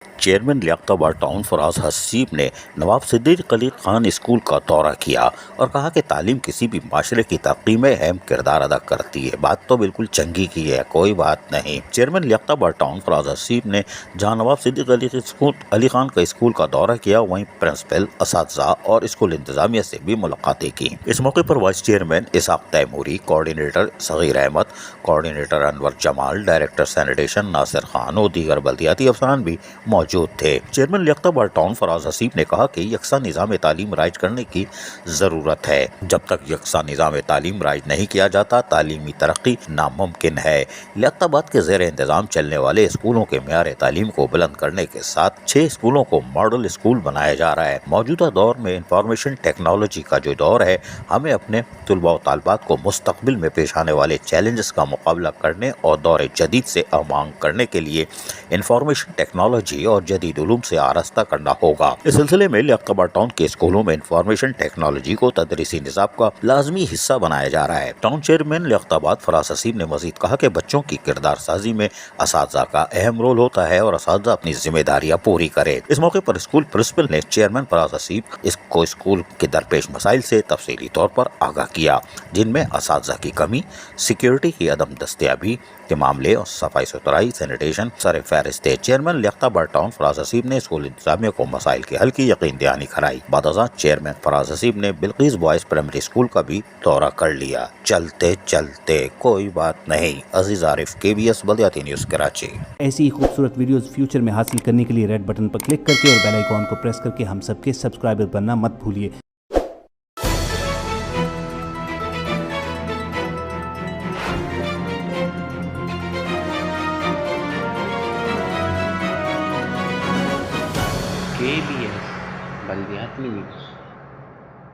Chairman لیاقت آباد town فراز حسیب نے نواب صدیق Ali Khan school کا دورہ کیا اور کہا کہ تعلیم کسی بھی معاشرے کی ترقی میں اہم کردار ادا کرتی ہے۔ بات تو بالکل چنگی کی ہے، کوئی بات نہیں۔ چیئرمین لیاقت آباد ٹاؤن فراز حسیب نے جہاں نواب صدیق علی خان کا اسکول کا دورہ کیا، وہیں پرنسپل، اساتذہ اور اسکول انتظامیہ سے بھی ملاقاتیں کی۔ اس موقع پر وائس چیئرمین اسحاق تیموری، کوآرڈینیٹر صغیر احمد، کوآرڈینیٹر انور جمال، ڈائریکٹر سینیٹیشن ناصر خان اور دیگر بلدیاتی افسران بھی موجود تھے۔ چیئرمین لیاقت آباد ٹاؤن فراز حسیب نے کہا کہ یکساں نظام تعلیم رائج کرنے کی ضرورت ہے۔ جب تک یکساں نظام تعلیم رائج نہیں کیا جاتا، تعلیمی ترقی ناممکن ہے۔ لیاقت آباد کے زیر انتظام چلنے والے اسکولوں کے معیار تعلیم کو بلند کرنے کے ساتھ 6 اسکولوں کو ماڈل اسکول بنایا جا رہا ہے۔ موجودہ دور میں انفارمیشن ٹیکنالوجی کا جو دور ہے، ہمیں اپنے طلباء و طالبات کو مستقبل میں پیش آنے والے چیلنجز کا مقابلہ کرنے اور دور جدید سے آمادہ کرنے کے لیے انفارمیشن ٹیکنالوجی اور جدید علوم سے آراستہ کرنا ہوگا۔ اس سلسلے میں لیاقت آباد ٹاؤن کے اسکولوں میں انفارمیشن ٹیکنالوجی کو تدریسی نصاب کا لازمی حصہ بنایا جا رہا ہے۔ ٹاؤن چیئرمین لیاقت آباد فراز حسیب نے مزید کہا کہ بچوں کی کردار سازی میں اساتذہ کا اہم رول ہوتا ہے اور اساتذہ اپنی ذمہ داریاں پوری کرے۔ اس موقع پر اسکول پرنسپل نے چیئرمین فراز حسیب کو اسکول کے درپیش مسائل سے تفصیلی طور پر آگاہ کیا، جن میں اساتذہ کی کمی، سیکیورٹی کی عدم دستیابی کے معاملے اور صفائی ستھرائی سینیٹیشن سر فہرست تھے۔ چیئرمین لیاقت آباد ٹاؤن فراز حسیب نے اسکول انتظامیہ کو مسائل کے حل کی یقین دہانی کرائی۔ بعد ازاں چیئرمین فراز حسیب نے بلقیس بوائز پرائمری اسکول کا بھی دورہ کر لیا۔ چلتے چلتے کوئی بات نہیں۔ عزیز عارف، KBS بلدیاتی نیوز کراچی۔ ایسی ہی خوبصورت ویڈیوز فیوچر میں حاصل کرنے کے لیے ریڈ بٹن پر کلک کر کے اور بیل آئیکن کو پریس کر کے ہم سب کے سبسکرائبر بننا مت بھولیے۔ KBS بلدیاتی نیوز۔